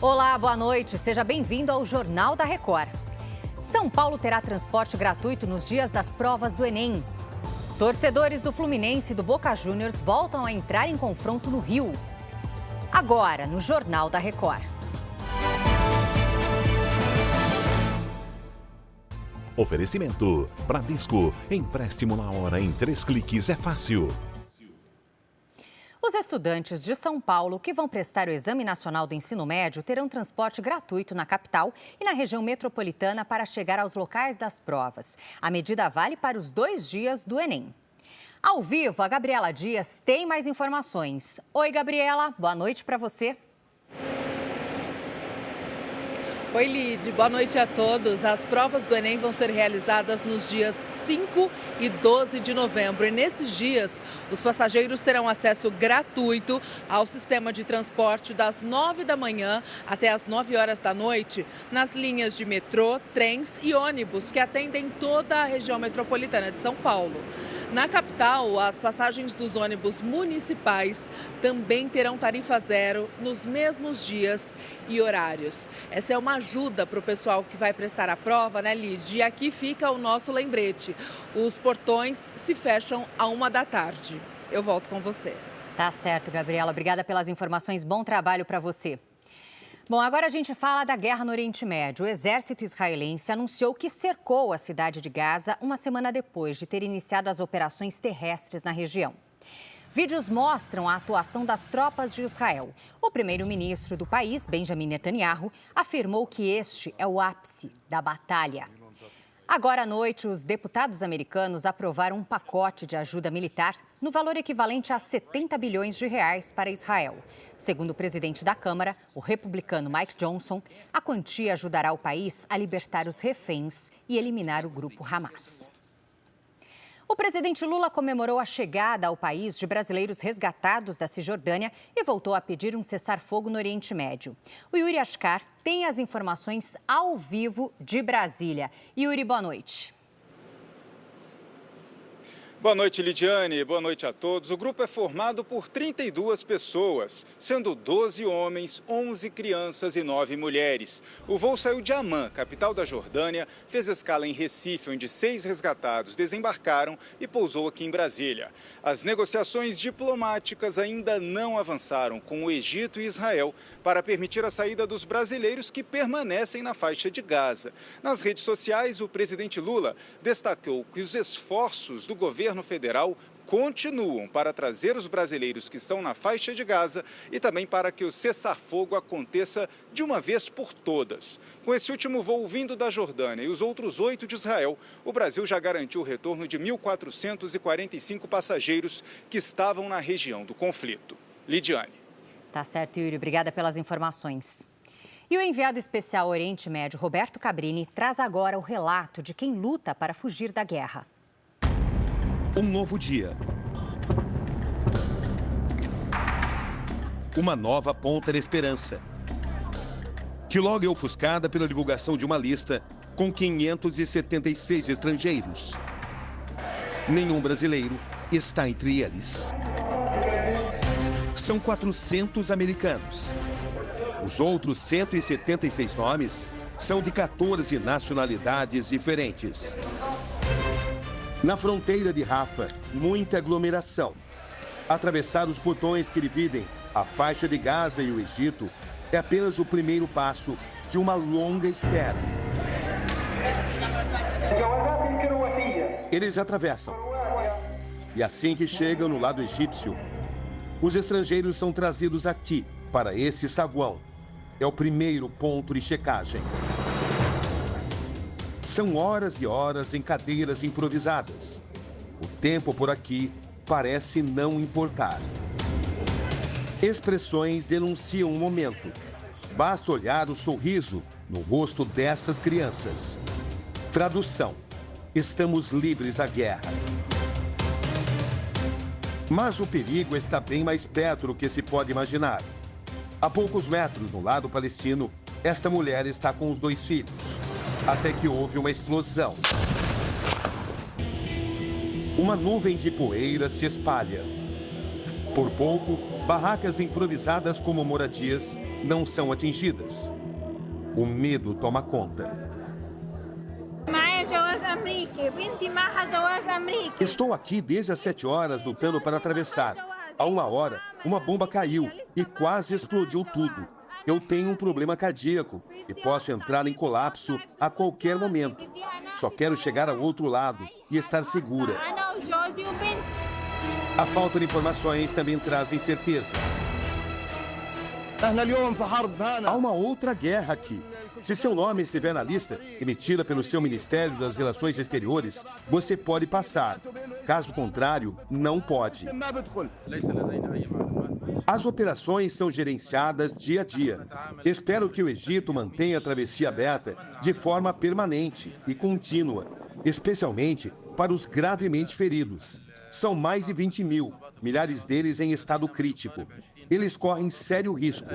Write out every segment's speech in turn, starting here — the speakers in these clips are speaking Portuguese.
Olá, boa noite. Seja bem-vindo ao Jornal da Record. São Paulo terá transporte gratuito nos dias das provas do Enem. Torcedores do Fluminense e do Boca Juniors voltam a entrar em confronto no Rio. Agora, no Jornal da Record. Oferecimento: Bradesco. Empréstimo na hora em 3 cliques é fácil. Os estudantes de São Paulo que vão prestar o Exame Nacional do Ensino Médio terão transporte gratuito na capital e na região metropolitana para chegar aos locais das provas. A medida vale para os 2 dias do Enem. Ao vivo, a Gabriela Dias tem mais informações. Oi, Gabriela, boa noite para você. Oi, Lid. Boa noite a todos. As provas do Enem vão ser realizadas nos dias 5 e 12 de novembro. E nesses dias, os passageiros terão acesso gratuito ao sistema de transporte das 9 da manhã até as 9 horas da noite, nas linhas de metrô, trens e ônibus que atendem toda a região metropolitana de São Paulo. Na capital, as passagens dos ônibus municipais também terão tarifa zero nos mesmos dias e horários. Essa é uma ajuda para o pessoal que vai prestar a prova, né, Lid? E aqui fica o nosso lembrete. Os portões se fecham à 1 da tarde. Eu volto com você. Tá certo, Gabriela. Obrigada pelas informações. Bom trabalho para você. Bom, agora a gente fala da guerra no Oriente Médio. O exército israelense anunciou que cercou a cidade de Gaza uma semana depois de ter iniciado as operações terrestres na região. Vídeos mostram a atuação das tropas de Israel. O primeiro-ministro do país, Benjamin Netanyahu, afirmou que este é o ápice da batalha. Agora à noite, os deputados americanos aprovaram um pacote de ajuda militar no valor equivalente a 70 bilhões de reais para Israel. Segundo o presidente da Câmara, o republicano Mike Johnson, a quantia ajudará o país a libertar os reféns e eliminar o grupo Hamas. O presidente Lula comemorou a chegada ao país de brasileiros resgatados da Cisjordânia e voltou a pedir um cessar-fogo no Oriente Médio. O Yuri Ascar tem as informações ao vivo de Brasília. Yuri, boa noite. Boa noite, Lidiane. Boa noite a todos. O grupo é formado por 32 pessoas, sendo 12 homens, 11 crianças e 9 mulheres. O voo saiu de Amman, capital da Jordânia, fez escala em Recife, onde 6 resgatados desembarcaram e pousou aqui em Brasília. As negociações diplomáticas ainda não avançaram com o Egito e Israel para permitir a saída dos brasileiros que permanecem na faixa de Gaza. Nas redes sociais, o presidente Lula destacou que os esforços do governo federal continuam para trazer os brasileiros que estão na faixa de Gaza e também para que o cessar-fogo aconteça de uma vez por todas. Com esse último voo vindo da Jordânia e os outros 8 de Israel, o Brasil já garantiu o retorno de 1.445 passageiros que estavam na região do conflito. Lidiane. Tá certo, Yuri. Obrigada pelas informações. E o enviado especial ao Oriente Médio, Roberto Cabrini, traz agora o relato de quem luta para fugir da guerra. Um novo dia. Uma nova ponta de esperança. Que logo é ofuscada pela divulgação de uma lista com 576 estrangeiros. Nenhum brasileiro está entre eles. São 400 americanos. Os outros 176 nomes são de 14 nacionalidades diferentes. Na fronteira de Rafah, muita aglomeração. Atravessar os portões que dividem a faixa de Gaza e o Egito é apenas o primeiro passo de uma longa espera. Eles atravessam. E assim que chegam no lado egípcio, os estrangeiros são trazidos aqui, para esse saguão. É o primeiro ponto de checagem. São horas e horas em cadeiras improvisadas. O tempo por aqui parece não importar. Expressões denunciam o momento. Basta olhar o sorriso no rosto dessas crianças. Tradução: estamos livres da guerra. Mas o perigo está bem mais perto do que se pode imaginar. A poucos metros no lado palestino, esta mulher está com os 2 filhos. Até que houve uma explosão. Uma nuvem de poeira se espalha. Por pouco, barracas improvisadas como moradias não são atingidas. O medo toma conta. Estou aqui desde as 7 horas lutando para atravessar. A 1 hora, uma bomba caiu e quase explodiu tudo. Eu tenho um problema cardíaco e posso entrar em colapso a qualquer momento. Só quero chegar ao outro lado e estar segura. A falta de informações também traz incerteza. Há uma outra guerra aqui. Se seu nome estiver na lista, emitida pelo seu Ministério das Relações Exteriores, você pode passar. Caso contrário, não pode. As operações são gerenciadas dia a dia. Espero que o Egito mantenha a travessia aberta de forma permanente e contínua, especialmente para os gravemente feridos. São mais de 20 mil, milhares deles em estado crítico. Eles correm sério risco.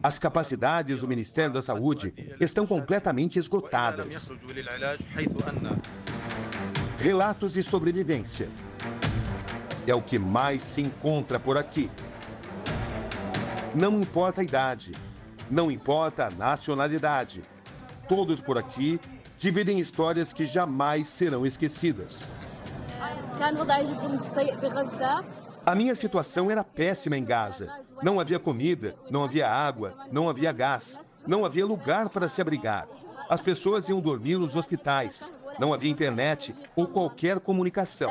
As capacidades do Ministério da Saúde estão completamente esgotadas. Relatos de sobrevivência. É o que mais se encontra por aqui. Não importa a idade, não importa a nacionalidade. Todos por aqui dividem histórias que jamais serão esquecidas. A minha situação era péssima em Gaza. Não havia comida, não havia água, não havia gás, não havia lugar para se abrigar. As pessoas iam dormir nos hospitais. Não havia internet ou qualquer comunicação.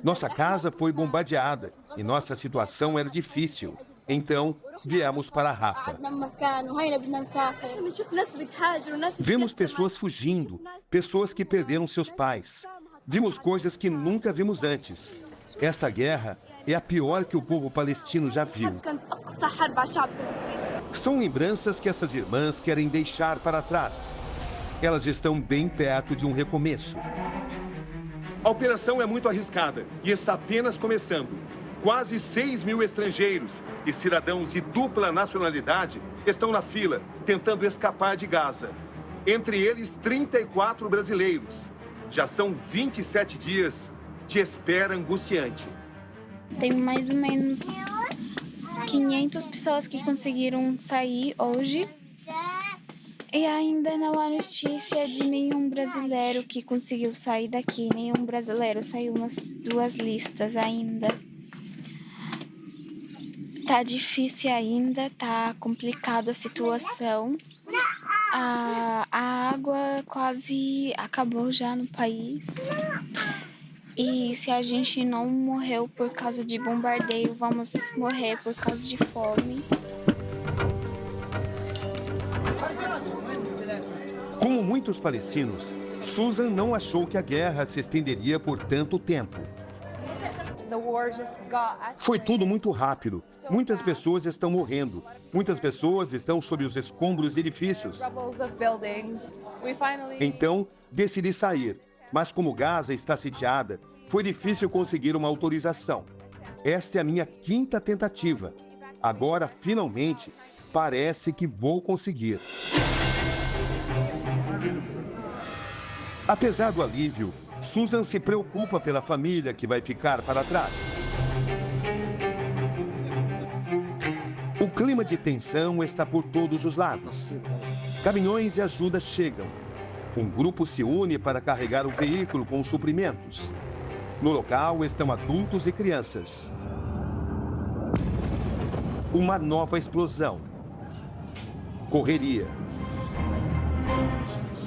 Nossa casa foi bombardeada e nossa situação era difícil. Então, viemos para Rafah. Vimos pessoas fugindo, pessoas que perderam seus pais. Vimos coisas que nunca vimos antes. Esta guerra é a pior que o povo palestino já viu. São lembranças que essas irmãs querem deixar para trás. Elas estão bem perto de um recomeço. A operação é muito arriscada e está apenas começando. Quase 6 mil estrangeiros e cidadãos de dupla nacionalidade estão na fila, tentando escapar de Gaza. Entre eles, 34 brasileiros. Já são 27 dias de espera angustiante. Tem mais ou menos 500 pessoas que conseguiram sair hoje. E ainda não há notícia de nenhum brasileiro que conseguiu sair daqui. Nenhum brasileiro saiu nas 2 listas ainda. Tá difícil ainda, tá complicada a situação. A água quase acabou já no país. E se a gente não morreu por causa de bombardeio, vamos morrer por causa de fome. Como muitos palestinos, Susan não achou que a guerra se estenderia por tanto tempo. Foi tudo muito rápido. Muitas pessoas estão morrendo. Muitas pessoas estão sob os escombros de edifícios. Então, decidi sair. Mas como Gaza está sitiada, foi difícil conseguir uma autorização. Esta é a minha 5ª tentativa. Agora, finalmente, parece que vou conseguir. Apesar do alívio, Susan se preocupa pela família que vai ficar para trás. O clima de tensão está por todos os lados. Caminhões de ajuda chegam. Um grupo se une para carregar o veículo com suprimentos. No local estão adultos e crianças. Uma nova explosão. Correria.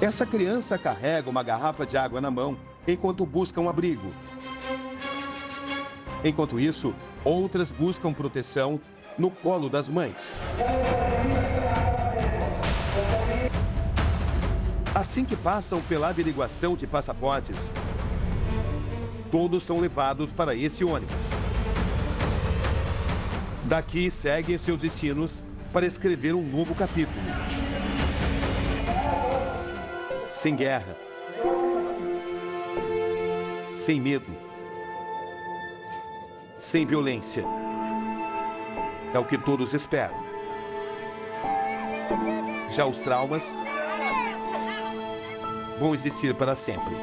Essa criança carrega uma garrafa de água na mão enquanto busca um abrigo. Enquanto isso, outras buscam proteção no colo das mães. Assim que passam pela averiguação de passaportes, todos são levados para esse ônibus. Daqui seguem seus destinos para escrever um novo capítulo. Sem guerra. Sem medo. Sem violência. É o que todos esperam. Já os traumas vão existir para sempre.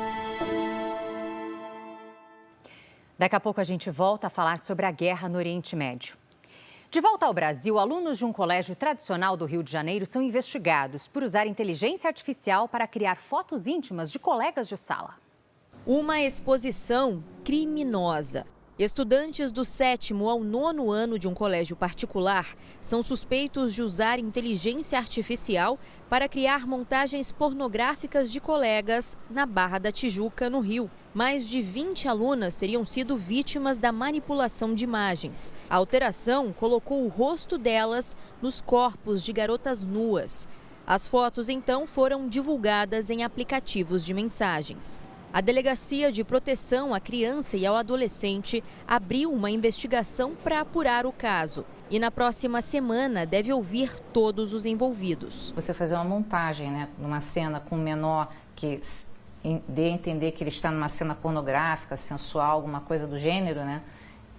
Daqui a pouco a gente volta a falar sobre a guerra no Oriente Médio. De volta ao Brasil, alunos de um colégio tradicional do Rio de Janeiro são investigados por usar inteligência artificial para criar fotos íntimas de colegas de sala. Uma exposição criminosa. Estudantes do 7º ao 9º ano de um colégio particular são suspeitos de usar inteligência artificial para criar montagens pornográficas de colegas na Barra da Tijuca, no Rio. Mais de 20 alunas teriam sido vítimas da manipulação de imagens. A alteração colocou o rosto delas nos corpos de garotas nuas. As fotos, então, foram divulgadas em aplicativos de mensagens. A Delegacia de Proteção à Criança e ao Adolescente abriu uma investigação para apurar o caso. E na próxima semana deve ouvir todos os envolvidos. Você fazer uma montagem, numa cena com um menor que dê a entender que ele está numa cena pornográfica, sensual, alguma coisa do gênero,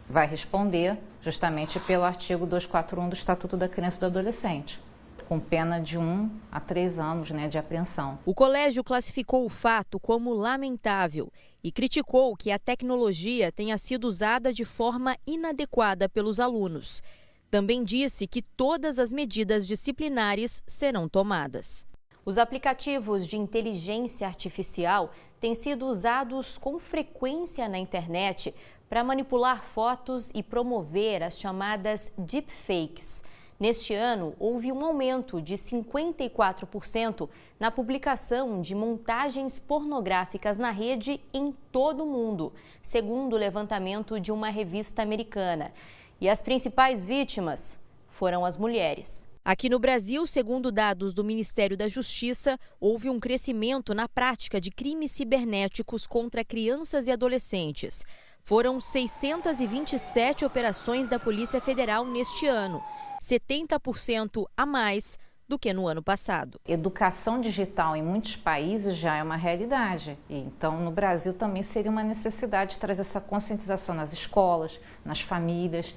vai responder justamente pelo artigo 241 do Estatuto da Criança e do Adolescente, com pena de 1 a 3 anos de apreensão. O colégio classificou o fato como lamentável e criticou que a tecnologia tenha sido usada de forma inadequada pelos alunos. Também disse que todas as medidas disciplinares serão tomadas. Os aplicativos de inteligência artificial têm sido usados com frequência na internet para manipular fotos e promover as chamadas deepfakes. Neste ano, houve um aumento de 54% na publicação de montagens pornográficas na rede em todo o mundo, segundo o levantamento de uma revista americana. E as principais vítimas foram as mulheres. Aqui no Brasil, segundo dados do Ministério da Justiça, houve um crescimento na prática de crimes cibernéticos contra crianças e adolescentes. Foram 627 operações da Polícia Federal neste ano, 70% a mais do que no ano passado. Educação digital em muitos países já é uma realidade. Então, no Brasil também seria uma necessidade de trazer essa conscientização nas escolas, nas famílias,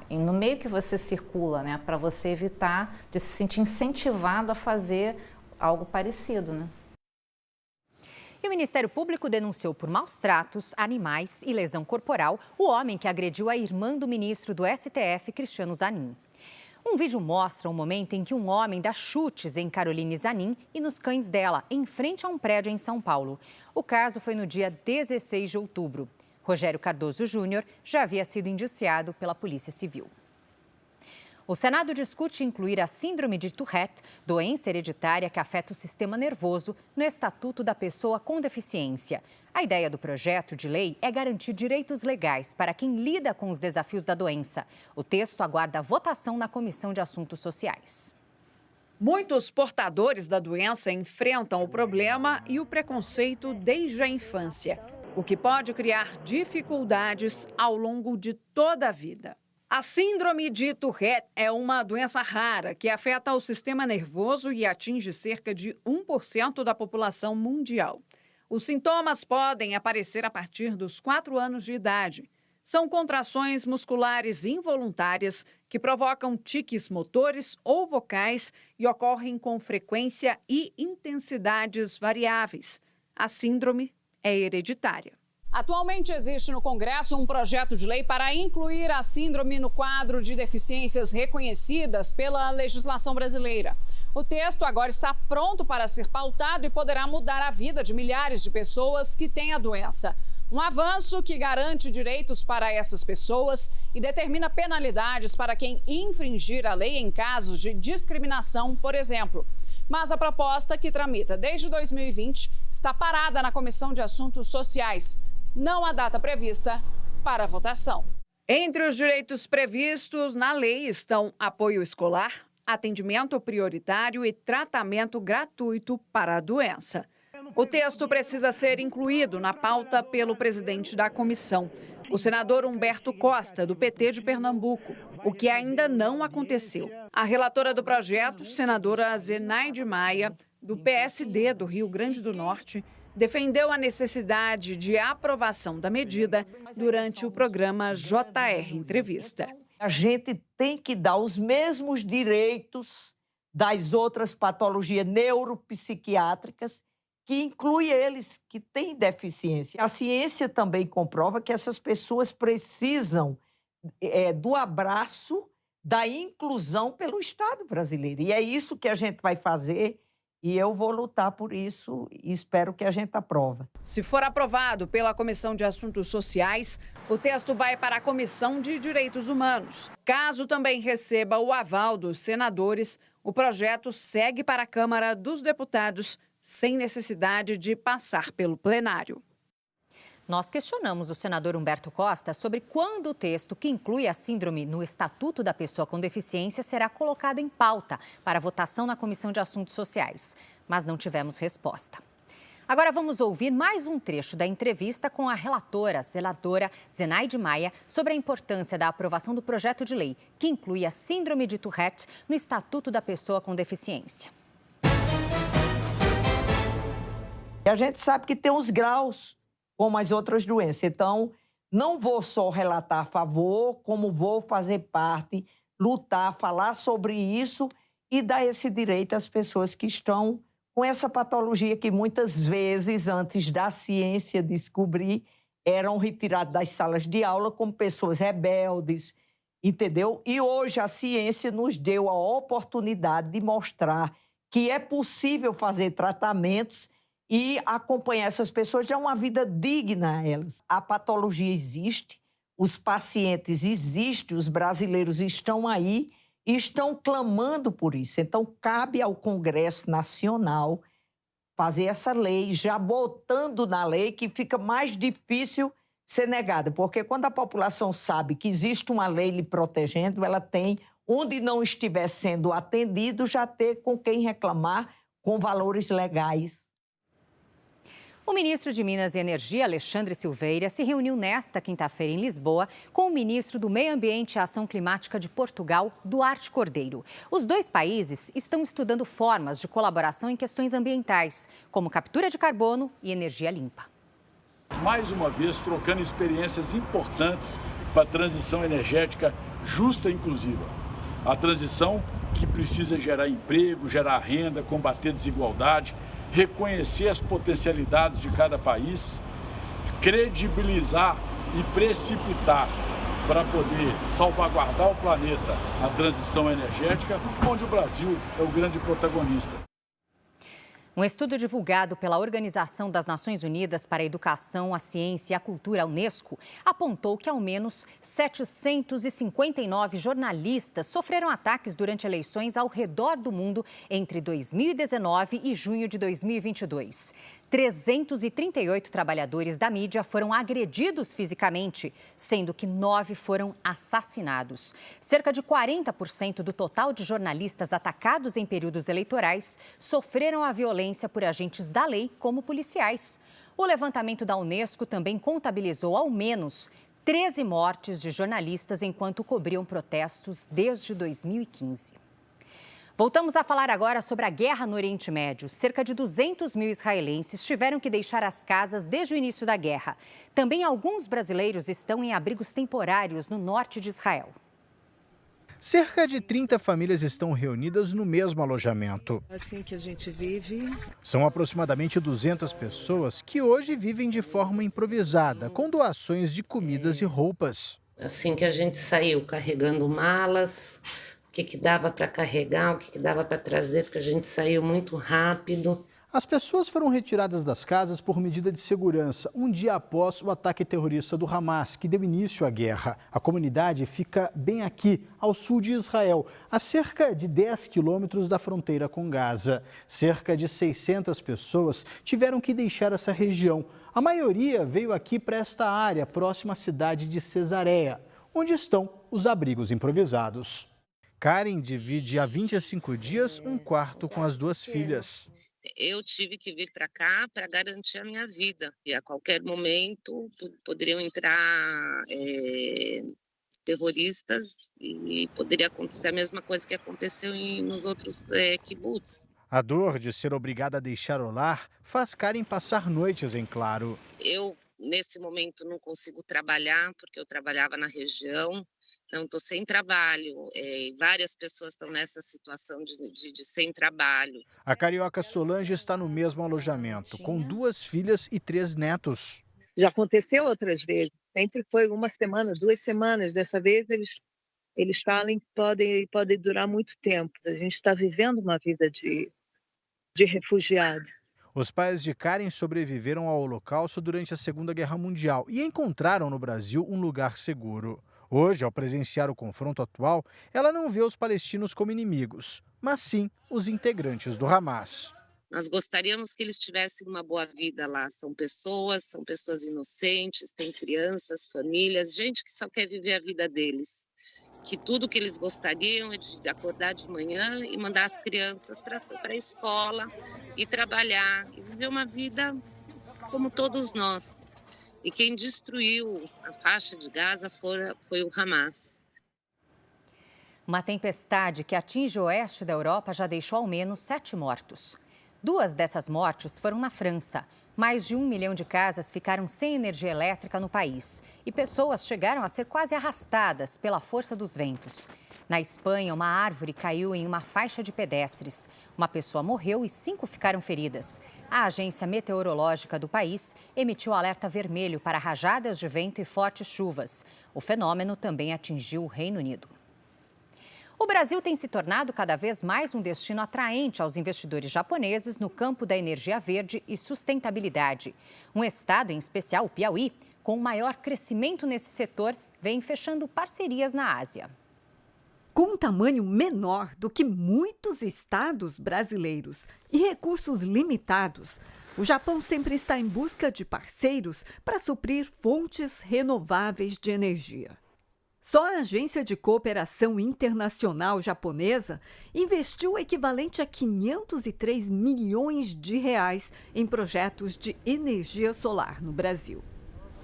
e no meio que você circula, para você evitar de se sentir incentivado a fazer algo parecido. E o Ministério Público denunciou por maus tratos, animais e lesão corporal o homem que agrediu a irmã do ministro do STF, Cristiano Zanin. Um vídeo mostra o momento em que um homem dá chutes em Caroline Zanin e nos cães dela, em frente a um prédio em São Paulo. O caso foi no dia 16 de outubro. Rogério Cardoso Júnior já havia sido indiciado pela Polícia Civil. O Senado discute incluir a síndrome de Tourette, doença hereditária que afeta o sistema nervoso, no Estatuto da Pessoa com Deficiência. A ideia do projeto de lei é garantir direitos legais para quem lida com os desafios da doença. O texto aguarda votação na Comissão de Assuntos Sociais. Muitos portadores da doença enfrentam o problema e o preconceito desde a infância, o que pode criar dificuldades ao longo de toda a vida. A síndrome de Tourette é uma doença rara que afeta o sistema nervoso e atinge cerca de 1% da população mundial. Os sintomas podem aparecer a partir dos 4 anos de idade. São contrações musculares involuntárias que provocam tiques motores ou vocais e ocorrem com frequência e intensidades variáveis. A síndrome é hereditária. Atualmente existe no Congresso um projeto de lei para incluir a síndrome no quadro de deficiências reconhecidas pela legislação brasileira. O texto agora está pronto para ser pautado e poderá mudar a vida de milhares de pessoas que têm a doença. Um avanço que garante direitos para essas pessoas e determina penalidades para quem infringir a lei em casos de discriminação, por exemplo. Mas a proposta, que tramita desde 2020, está parada na Comissão de Assuntos Sociais. Não há data prevista para a votação. Entre os direitos previstos na lei estão apoio escolar, atendimento prioritário e tratamento gratuito para a doença. O texto precisa ser incluído na pauta pelo presidente da comissão, o senador Humberto Costa, do PT de Pernambuco, o que ainda não aconteceu. A relatora do projeto, senadora Zenaide Maia, do PSD do Rio Grande do Norte, defendeu a necessidade de aprovação da medida durante o programa JR Entrevista. A gente tem que dar os mesmos direitos das outras patologias neuropsiquiátricas, que inclui eles que têm deficiência. A ciência também comprova que essas pessoas precisam do abraço da inclusão pelo Estado brasileiro. E é isso que a gente vai fazer e eu vou lutar por isso e espero que a gente aprove. Se for aprovado pela Comissão de Assuntos Sociais, o texto vai para a Comissão de Direitos Humanos. Caso também receba o aval dos senadores, o projeto segue para a Câmara dos Deputados sem necessidade de passar pelo plenário. Nós questionamos o senador Humberto Costa sobre quando o texto que inclui a síndrome no Estatuto da Pessoa com Deficiência será colocado em pauta para votação na Comissão de Assuntos Sociais, mas não tivemos resposta. Agora vamos ouvir mais um trecho da entrevista com a relatora, senadora Zenaide Maia, sobre a importância da aprovação do projeto de lei que inclui a síndrome de Tourette no Estatuto da Pessoa com Deficiência. A gente sabe que tem os graus, como as outras doenças. Então, não vou só relatar a favor, como vou fazer parte, lutar, falar sobre isso e dar esse direito às pessoas que estão com essa patologia que muitas vezes, antes da ciência descobrir, eram retiradas das salas de aula como pessoas rebeldes, entendeu? E hoje a ciência nos deu a oportunidade de mostrar que é possível fazer tratamentos e acompanhar essas pessoas, dar uma vida digna a elas. A patologia existe, os pacientes existem, os brasileiros estão aí e estão clamando por isso. Então, cabe ao Congresso Nacional fazer essa lei, já botando na lei que fica mais difícil ser negada, porque quando a população sabe que existe uma lei lhe protegendo, ela tem, onde não estiver sendo atendido, já ter com quem reclamar com valores legais. O ministro de Minas e Energia, Alexandre Silveira, se reuniu nesta quinta-feira em Lisboa com o ministro do Meio Ambiente e Ação Climática de Portugal, Duarte Cordeiro. Os dois países estão estudando formas de colaboração em questões ambientais, como captura de carbono e energia limpa. Mais uma vez, trocando experiências importantes para a transição energética justa e inclusiva. A transição que precisa gerar emprego, gerar renda, combater desigualdade, reconhecer as potencialidades de cada país, credibilizar e precipitar para poder salvaguardar o planeta, a transição energética, onde o Brasil é o grande protagonista. Um estudo divulgado pela Organização das Nações Unidas para a Educação, a Ciência e a Cultura, a Unesco, apontou que ao menos 759 jornalistas sofreram ataques durante eleições ao redor do mundo entre 2019 e junho de 2022. 338 trabalhadores da mídia foram agredidos fisicamente, sendo que 9 foram assassinados. Cerca de 40% do total de jornalistas atacados em períodos eleitorais sofreram a violência por agentes da lei, como policiais. O levantamento da Unesco também contabilizou ao menos 13 mortes de jornalistas enquanto cobriam protestos desde 2015. Voltamos a falar agora sobre a guerra no Oriente Médio. Cerca de 200 mil israelenses tiveram que deixar as casas desde o início da guerra. Também alguns brasileiros estão em abrigos temporários no norte de Israel. Cerca de 30 famílias estão reunidas no mesmo alojamento. Assim que a gente vive. São aproximadamente 200 pessoas que hoje vivem de forma improvisada, com doações de comidas e roupas. Assim que a gente saiu carregando malas, o que dava para carregar, o que dava para trazer, porque a gente saiu muito rápido. As pessoas foram retiradas das casas por medida de segurança, um dia após o ataque terrorista do Hamas, que deu início à guerra. A comunidade fica bem aqui, ao sul de Israel, a cerca de 10 quilômetros da fronteira com Gaza. Cerca de 600 pessoas tiveram que deixar essa região. A maioria veio aqui para esta área, próxima à cidade de Cesareia, onde estão os abrigos improvisados. Karen divide há 25 dias um quarto com as duas filhas. Eu tive que vir para cá para garantir a minha vida. E a qualquer momento poderiam entrar terroristas e poderia acontecer a mesma coisa que aconteceu nos outros kibbutz. A dor de ser obrigada a deixar o lar faz Karen passar noites em claro. Eu, nesse momento, não consigo trabalhar, porque eu trabalhava na região, então estou sem trabalho. Várias pessoas estão nessa situação de sem trabalho. A carioca Solange está no mesmo alojamento, com 2 filhas e 3 netos. Já aconteceu outras vezes, sempre foi 1 semana, 2 semanas. Dessa vez eles eles falam que podem durar muito tempo. A gente está vivendo uma vida de refugiado. Os pais de Karen sobreviveram ao Holocausto durante a Segunda Guerra Mundial e encontraram no Brasil um lugar seguro. Hoje, ao presenciar o confronto atual, ela não vê os palestinos como inimigos, mas sim os integrantes do Hamas. Nós gostaríamos que eles tivessem uma boa vida lá. São pessoas inocentes, têm crianças, famílias, gente que só quer viver a vida deles. Que tudo que eles gostariam é de acordar de manhã e mandar as crianças para a escola e trabalhar e viver uma vida como todos nós. E quem destruiu a faixa de Gaza foi o Hamas. Uma tempestade que atinge o oeste da Europa já deixou ao menos 7 mortos. 2 dessas mortes foram na França. Mais de 1 milhão de casas ficaram sem energia elétrica no país e pessoas chegaram a ser quase arrastadas pela força dos ventos. Na Espanha, uma árvore caiu em uma faixa de pedestres. Uma pessoa morreu e 5 ficaram feridas. A agência meteorológica do país emitiu alerta vermelho para rajadas de vento e fortes chuvas. O fenômeno também atingiu o Reino Unido. O Brasil tem se tornado cada vez mais um destino atraente aos investidores japoneses no campo da energia verde e sustentabilidade. Um estado, em especial o Piauí, com maior crescimento nesse setor, vem fechando parcerias na Ásia. Com um tamanho menor do que muitos estados brasileiros e recursos limitados, o Japão sempre está em busca de parceiros para suprir fontes renováveis de energia. Só a Agência de Cooperação Internacional Japonesa investiu o equivalente a 503 milhões de reais em projetos de energia solar no Brasil.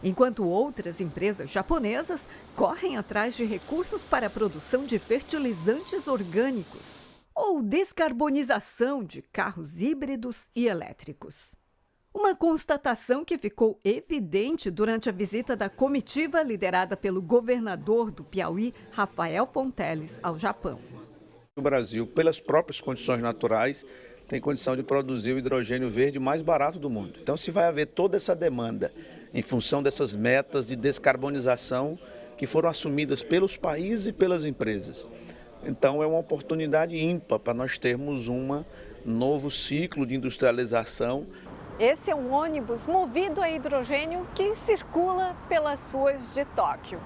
Enquanto outras empresas japonesas correm atrás de recursos para a produção de fertilizantes orgânicos ou descarbonização de carros híbridos e elétricos. Uma constatação que ficou evidente durante a visita da comitiva liderada pelo governador do Piauí, Rafael Fonteles, ao Japão. O Brasil, pelas próprias condições naturais, tem condição de produzir o hidrogênio verde mais barato do mundo. Então, se vai haver toda essa demanda em função dessas metas de descarbonização que foram assumidas pelos países e pelas empresas. Então, é uma oportunidade ímpar para nós termos um novo ciclo de industrialização. Esse é um ônibus movido a hidrogênio que circula pelas ruas de Tóquio.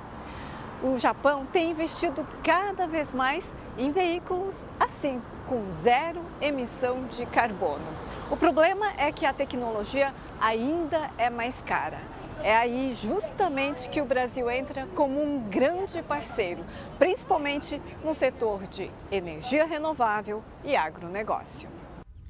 O Japão tem investido cada vez mais em veículos assim, com zero emissão de carbono. O problema é que a tecnologia ainda é mais cara. É aí justamente que o Brasil entra como um grande parceiro, principalmente no setor de energia renovável e agronegócio.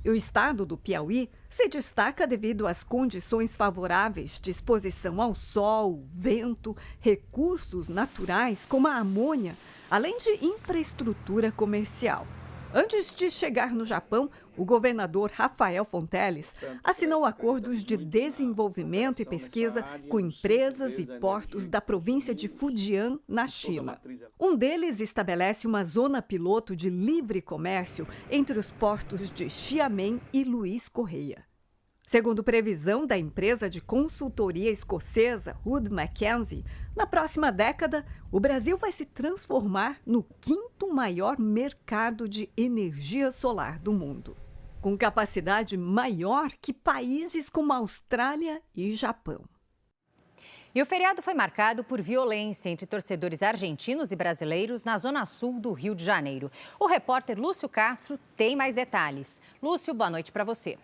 O estado do Piauí se destaca devido às condições favoráveis de exposição ao sol, vento, recursos naturais como a amônia, além de infraestrutura comercial. Antes de chegar no Japão, o governador Rafael Fonteles assinou acordos de desenvolvimento e pesquisa com empresas e portos da província de Fujian, na China. Um deles estabelece uma zona piloto de livre comércio entre os portos de Xiamen e Luiz Correia. Segundo previsão da empresa de consultoria escocesa Wood Mackenzie, na próxima década, o Brasil vai se transformar no 5º maior mercado de energia solar do mundo, com capacidade maior que países como Austrália e Japão. E o feriado foi marcado por violência entre torcedores argentinos e brasileiros na zona sul do Rio de Janeiro. O repórter Lúcio Castro tem mais detalhes. Lúcio, boa noite para você.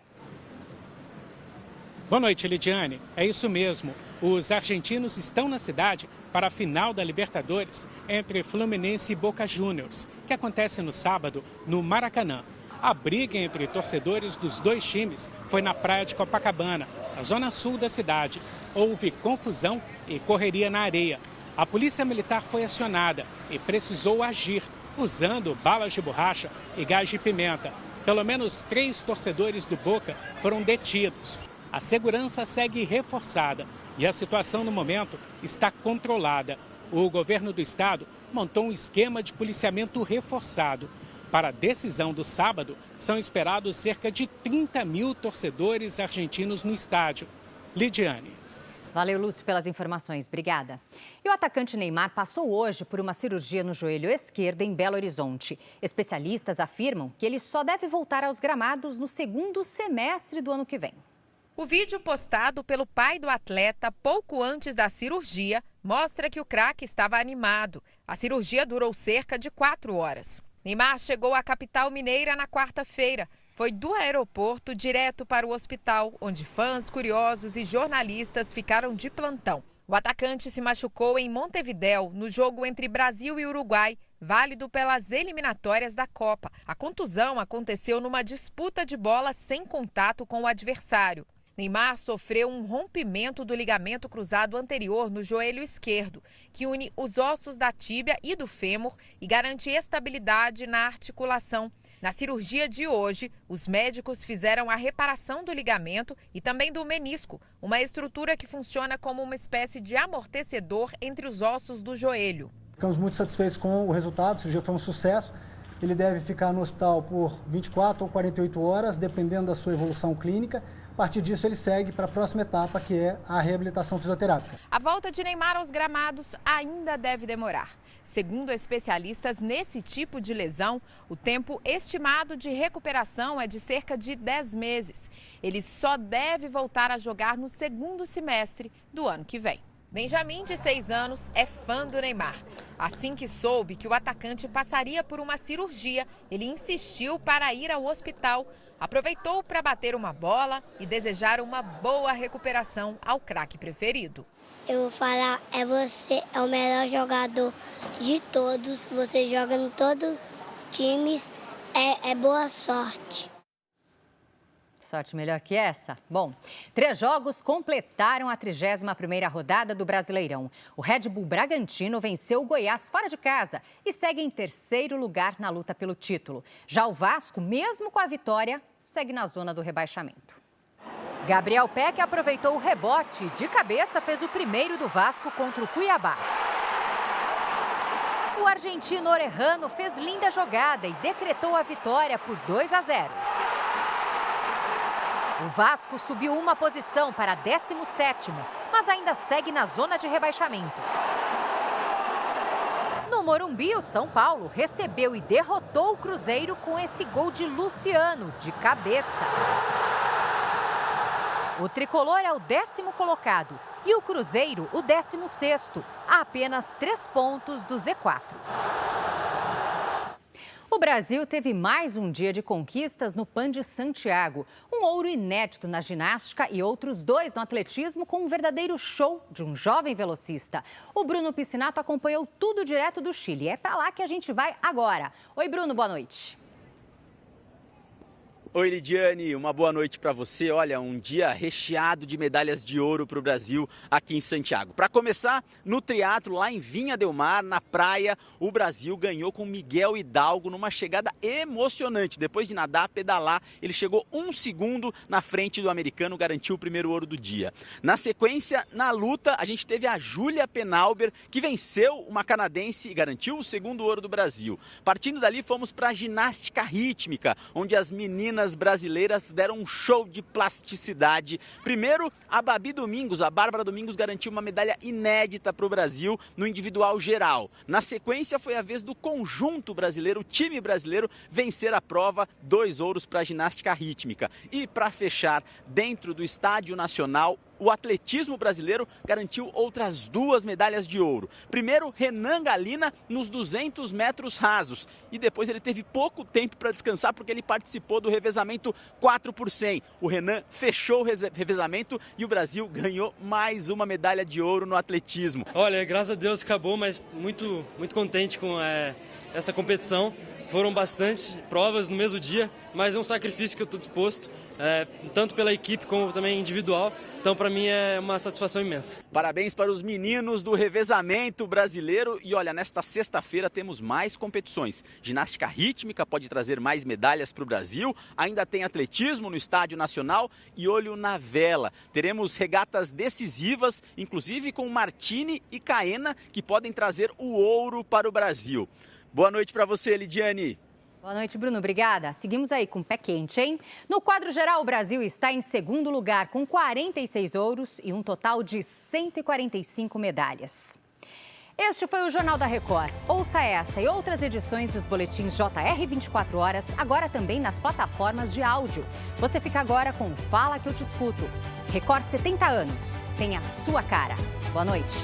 Boa noite, Lidiane. É isso mesmo. Os argentinos estão na cidade para a final da Libertadores entre Fluminense e Boca Juniors, que acontece no sábado no Maracanã. A briga entre torcedores dos dois times foi na praia de Copacabana, na zona sul da cidade. Houve confusão e correria na areia. A polícia militar foi acionada e precisou agir, usando balas de borracha e gás de pimenta. Pelo menos 3 torcedores do Boca foram detidos. A segurança segue reforçada e a situação no momento está controlada. O governo do estado montou um esquema de policiamento reforçado. Para a decisão do sábado, são esperados cerca de 30 mil torcedores argentinos no estádio. Lidiane. Valeu, Lúcio, pelas informações. Obrigada. E o atacante Neymar passou hoje por uma cirurgia no joelho esquerdo em Belo Horizonte. Especialistas afirmam que ele só deve voltar aos gramados no segundo semestre do ano que vem. O vídeo postado pelo pai do atleta pouco antes da cirurgia mostra que o craque estava animado. A cirurgia durou cerca de 4 horas. Neymar chegou à capital mineira na quarta-feira. Foi do aeroporto direto para o hospital, onde fãs, curiosos e jornalistas ficaram de plantão. O atacante se machucou em Montevidéu, no jogo entre Brasil e Uruguai, válido pelas eliminatórias da Copa. A contusão aconteceu numa disputa de bola sem contato com o adversário. Neymar sofreu um rompimento do ligamento cruzado anterior no joelho esquerdo, que une os ossos da tíbia e do fêmur e garante estabilidade na articulação. Na cirurgia de hoje, os médicos fizeram a reparação do ligamento e também do menisco, uma estrutura que funciona como uma espécie de amortecedor entre os ossos do joelho. Ficamos muito satisfeitos com o resultado, a cirurgia foi um sucesso. Ele deve ficar no hospital por 24 ou 48 horas, dependendo da sua evolução clínica. A partir disso, ele segue para a próxima etapa, que é a reabilitação fisioterápica. A volta de Neymar aos gramados ainda deve demorar. Segundo especialistas, nesse tipo de lesão, o tempo estimado de recuperação é de cerca de 10 meses. Ele só deve voltar a jogar no segundo semestre do ano que vem. Benjamin, de 6 anos, é fã do Neymar. Assim que soube que o atacante passaria por uma cirurgia, ele insistiu para ir ao hospital. Aproveitou para bater uma bola e desejar uma boa recuperação ao craque preferido. Eu vou falar, você é o melhor jogador de todos, você joga em todos os times, é boa sorte. Sorte melhor que essa? Bom, 3 jogos completaram a 31ª rodada do Brasileirão. O Red Bull Bragantino venceu o Goiás fora de casa e segue em 3º lugar na luta pelo título. Já o Vasco, mesmo com a vitória, segue na zona do rebaixamento. Gabriel Peck aproveitou o rebote. De cabeça, fez o primeiro do Vasco contra o Cuiabá. O argentino Orejano fez linda jogada e decretou a vitória por 2-0. O Vasco subiu uma posição para 17º, mas ainda segue na zona de rebaixamento. No Morumbi, o São Paulo recebeu e derrotou o Cruzeiro com esse gol de Luciano, de cabeça. O tricolor é o 10º colocado e o Cruzeiro o 16º, a apenas 3 pontos do Z4. O Brasil teve mais um dia de conquistas no Pan de Santiago. Um ouro inédito na ginástica e outros 2 no atletismo com um verdadeiro show de um jovem velocista. O Bruno Piscinato acompanhou tudo direto do Chile. É para lá que a gente vai agora. Oi, Bruno, boa noite. Oi, Lidiane, uma boa noite para você. Olha, um dia recheado de medalhas de ouro para o Brasil aqui em Santiago. Para começar, no triatlo lá em Vinha del Mar, na praia, o Brasil ganhou com Miguel Hidalgo numa chegada emocionante. Depois de nadar, pedalar, ele chegou 1 segundo na frente do americano, garantiu o primeiro ouro do dia. Na sequência, na luta, a gente teve a Júlia Penalber, que venceu uma canadense e garantiu o segundo ouro do Brasil. Partindo dali, fomos para a ginástica rítmica, onde as meninas brasileiras deram um show de plasticidade. Primeiro, a Babi Domingos, a Bárbara Domingos, garantiu uma medalha inédita para o Brasil no individual geral. Na sequência, foi a vez do conjunto brasileiro, o time brasileiro, vencer a prova, 2 ouros para a ginástica rítmica. E para fechar, dentro do Estádio Nacional, o atletismo brasileiro garantiu outras 2 medalhas de ouro. Primeiro, Renan Galina nos 200 metros rasos. E depois ele teve pouco tempo para descansar porque ele participou do revezamento 4x100. O Renan fechou o revezamento e o Brasil ganhou mais uma medalha de ouro no atletismo. Olha, graças a Deus acabou, mas muito contente com essa competição. Foram bastante provas no mesmo dia, mas é um sacrifício que eu estou disposto, tanto pela equipe como também individual. Então, para mim, é uma satisfação imensa. Parabéns para os meninos do revezamento brasileiro. E olha, nesta sexta-feira temos mais competições. Ginástica rítmica pode trazer mais medalhas para o Brasil. Ainda tem atletismo no Estádio Nacional e olho na vela. Teremos regatas decisivas, inclusive com Martini e Caena, que podem trazer o ouro para o Brasil. Boa noite para você, Lidiane. Boa noite, Bruno. Obrigada. Seguimos aí com o pé quente, hein? No quadro geral, o Brasil está em segundo lugar, com 46 ouros e um total de 145 medalhas. Este foi o Jornal da Record. Ouça essa e outras edições dos boletins JR 24 horas, agora também nas plataformas de áudio. Você fica agora com Fala que eu te escuto. Record 70 anos. Tem a sua cara. Boa noite.